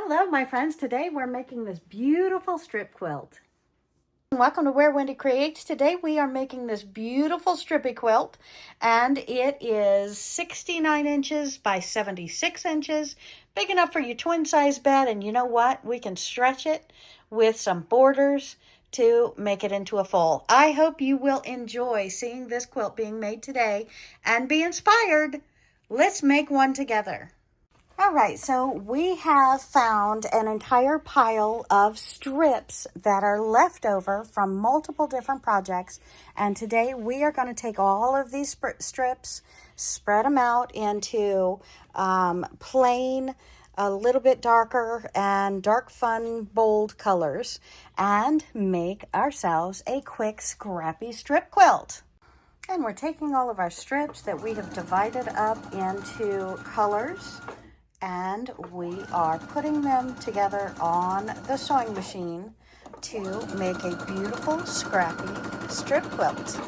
Hello, my friends. Today we're making this beautiful strip quilt. Welcome to Where Wendy Creates. Today we are making this beautiful strippy quilt, and it is 69 inches by 76 inches, big enough for your twin size bed. And you know what? We can stretch it with some borders to make it into a full. I hope you will enjoy seeing this quilt being made today and be inspired. Let's make one together. All right, so we have found an entire pile of strips that are left over from multiple different projects. And today we are going to take all of these strips, spread them out into plain, a little bit darker, and dark, fun, bold colors, and make ourselves a quick, scrappy strip quilt. And we're taking all of our strips that we have divided up into colors, and we are putting them together on the sewing machine to make a beautiful, scrappy strip quilt.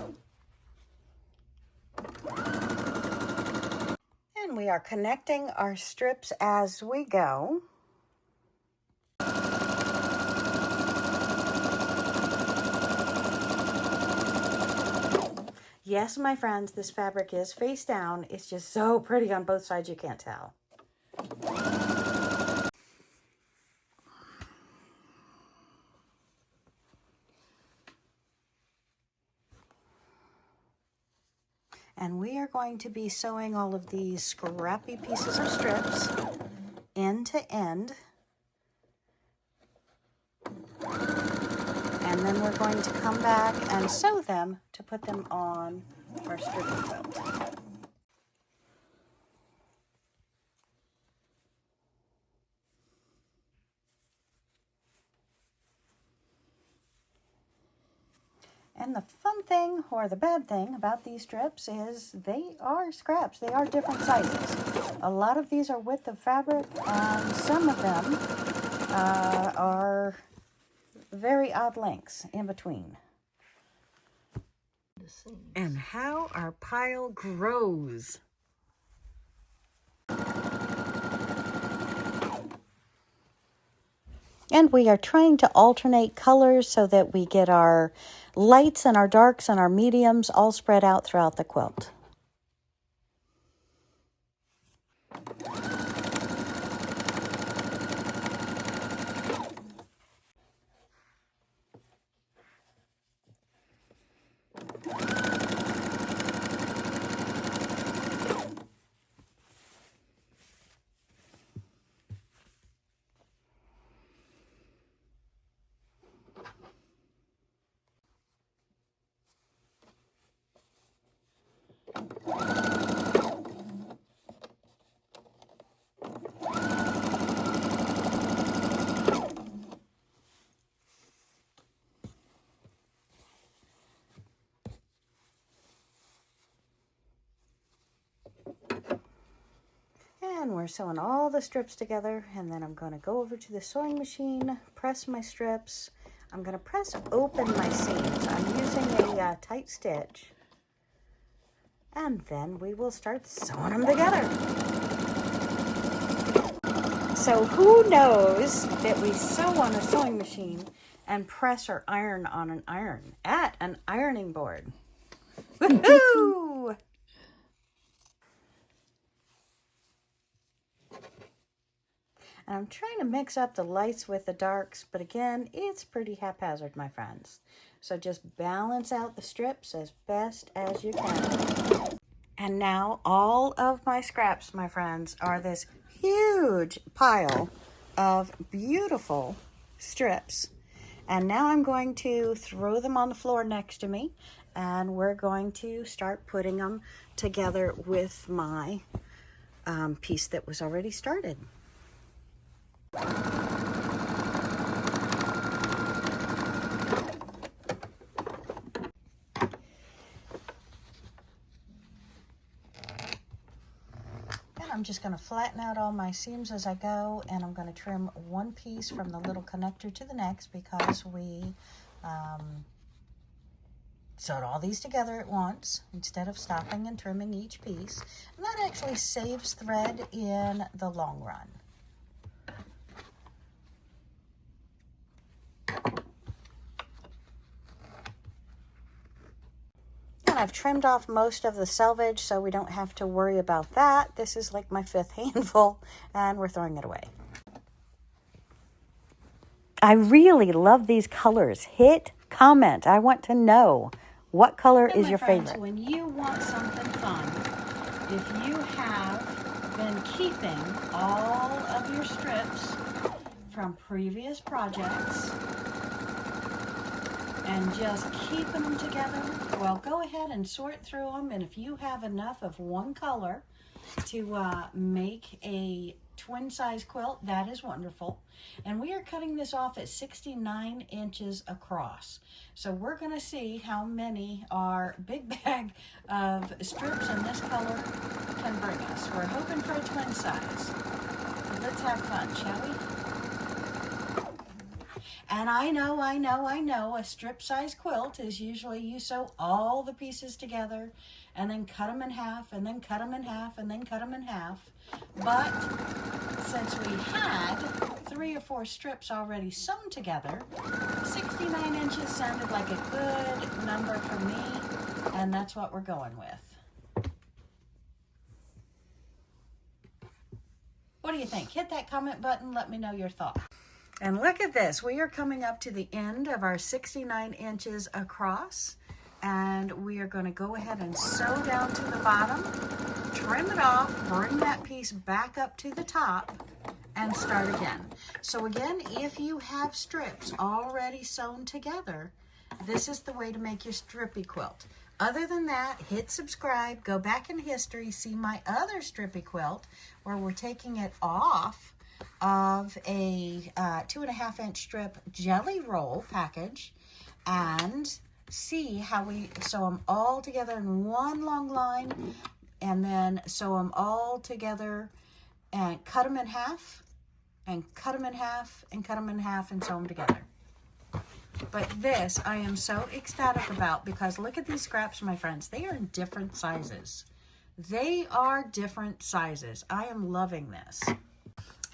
And we are connecting our strips as we go. Yes, my friends, this fabric is face down. It's just so pretty on both sides, you can't tell. And we are going to be sewing all of these scrappy pieces of strips end to end. And then we're going to come back and sew them to put them on our stripping quilt. And the fun thing, or the bad thing, about these strips is they are scraps. They are different sizes. A lot of these are width of fabric, and some of them are very odd lengths in between. And how our pile grows. And we are trying to alternate colors so that we get our lights and our darks and our mediums all spread out throughout the quilt. And we're sewing all the strips together, and then I'm going to go over to the sewing machine, press my strips. I'm going to press open my seams. I'm using a tight stitch. And then we will start sewing them together. So who knows that we sew on a sewing machine and press or iron on an iron at an ironing board? Woohoo! And I'm trying to mix up the lights with the darks, but again, it's pretty haphazard, my friends. So just balance out the strips as best as you can. And now all of my scraps, my friends, are this huge pile of beautiful strips. And now I'm going to throw them on the floor next to me, and we're going to start putting them together with my piece that was already started. I'm just going to flatten out all my seams as I go, and I'm going to trim one piece from the little connector to the next because we sewed all these together at once instead of stopping and trimming each piece. And that actually saves thread in the long run. I've trimmed off most of the selvage, so we don't have to worry about that. This is like my 5th handful, and we're throwing it away. I really love these colors. Hit comment. I want to know what color is your favorite. When you want something fun, if you have been keeping all of your strips from previous projects and just keeping them together, well, go ahead and sort through them. And if you have enough of one color to make a twin size quilt, that is wonderful. And we are cutting this off at 69 inches across. So we're going to see how many our big bag of strips in this color can bring us. We're hoping for a twin size. So let's have fun, shall we? And I know, a strip size quilt is usually you sew all the pieces together and then cut them in half, and then cut them in half, and then cut them in half. But since we had 3 or 4 strips already sewn together, 69 inches sounded like a good number for me, and that's what we're going with. What do you think? Hit that comment button, let me know your thoughts. And look at this, we are coming up to the end of our 69 inches across, and we are going to go ahead and sew down to the bottom, trim it off, bring that piece back up to the top, and start again. So again, if you have strips already sewn together, this is the way to make your strippy quilt. Other than that, hit subscribe, go back in history, see my other strippy quilt where we're taking it off of a 2.5 inch strip jelly roll package and see how we sew them all together in one long line, and then sew them all together and cut them in half and cut them in half and cut them in half and sew them together. But this I am so ecstatic about, because look at these scraps, my friends. They are different sizes. They are different sizes. I am loving this.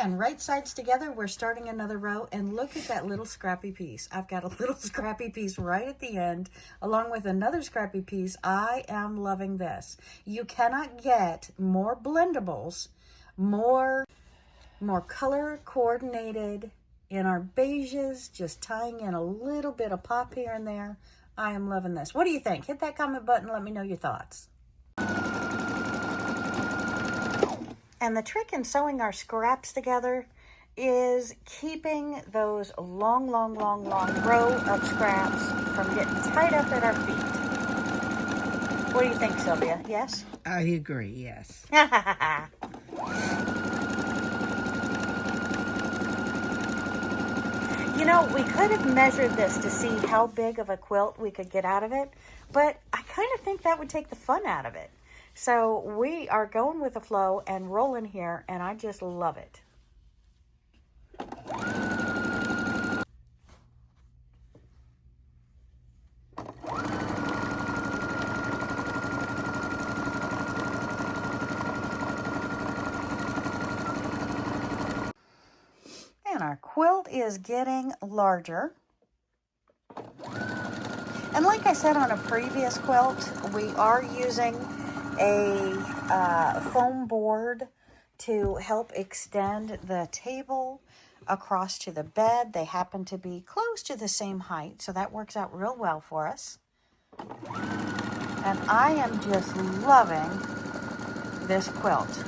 And right sides together, we're starting another row, and look at that little scrappy piece. I've got a little scrappy piece right at the end, along with another scrappy piece. I am loving this. You cannot get more blendables, more color coordinated in our beiges, just tying in a little bit of pop here and there. I am loving this. What do you think? Hit that comment button, let me know your thoughts. And the trick in sewing our scraps together is keeping those long row of scraps from getting tied up at our feet. What do you think, Sylvia? Yes? I agree, yes. You know, we could have measured this to see how big of a quilt we could get out of it, but I kind of think that would take the fun out of it. So we are going with the flow and rolling here, and I just love it. And our quilt is getting larger. And like I said on a previous quilt, we are using a foam board to help extend the table across to the bed. They happen to be close to the same height, so that works out real well for us. And I am just loving this quilt.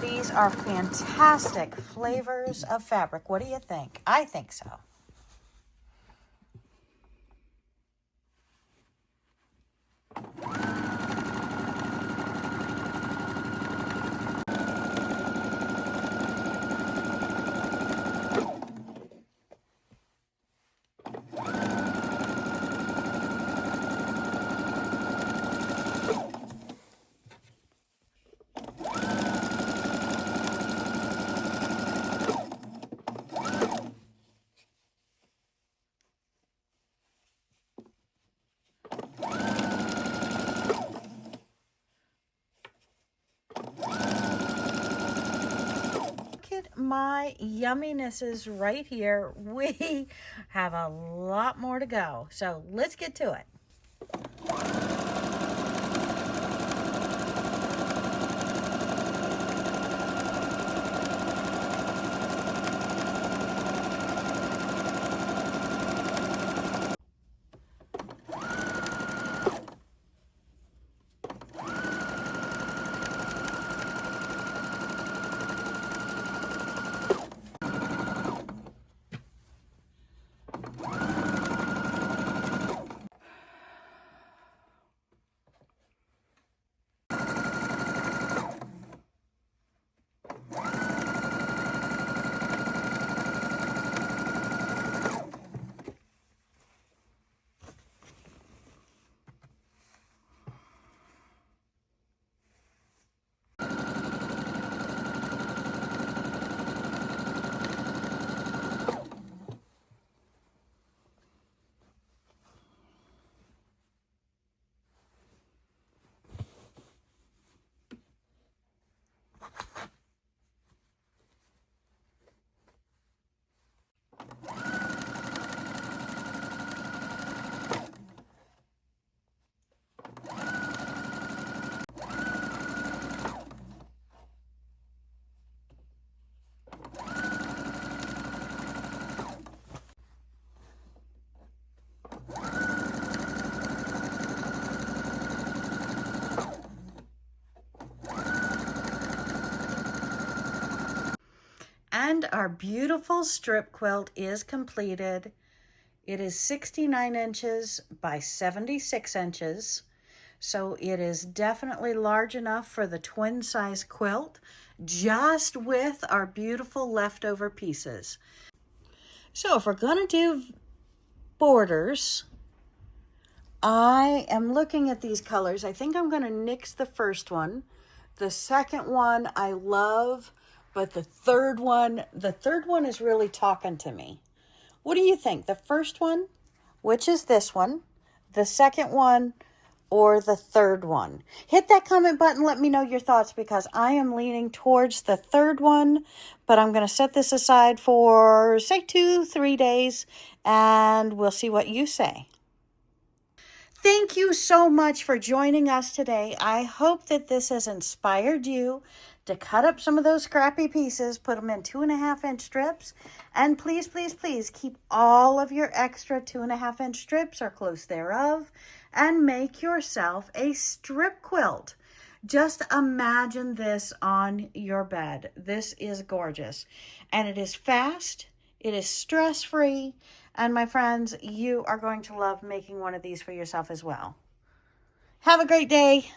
These are fantastic flavors of fabric. What do you think? I think so. My yumminesses right here. We have a lot more to go, so let's get to it. And our beautiful strip quilt is completed. It is 69 inches by 76 inches. So it is definitely large enough for the twin size quilt, just with our beautiful leftover pieces. So if we're going to do borders, I am looking at these colors. I think I'm going to nix the first one. The second one I love, but the third one is really talking to me. What do you think? The first one, which is this one, the second one, or the third one? Hit that comment button. Let me know your thoughts, because I am leaning towards the third one, but I'm going to set this aside for, say, 2-3 days, and we'll see what you say. Thank you so much for joining us today. I hope that this has inspired you to cut up some of those scrappy pieces, put them in 2.5-inch strips, and please, please, please keep all of your extra 2.5-inch strips or close thereof and make yourself a strip quilt. Just imagine this on your bed. This is gorgeous, and it is fast, it is stress-free, and my friends, you are going to love making one of these for yourself as well. Have a great day.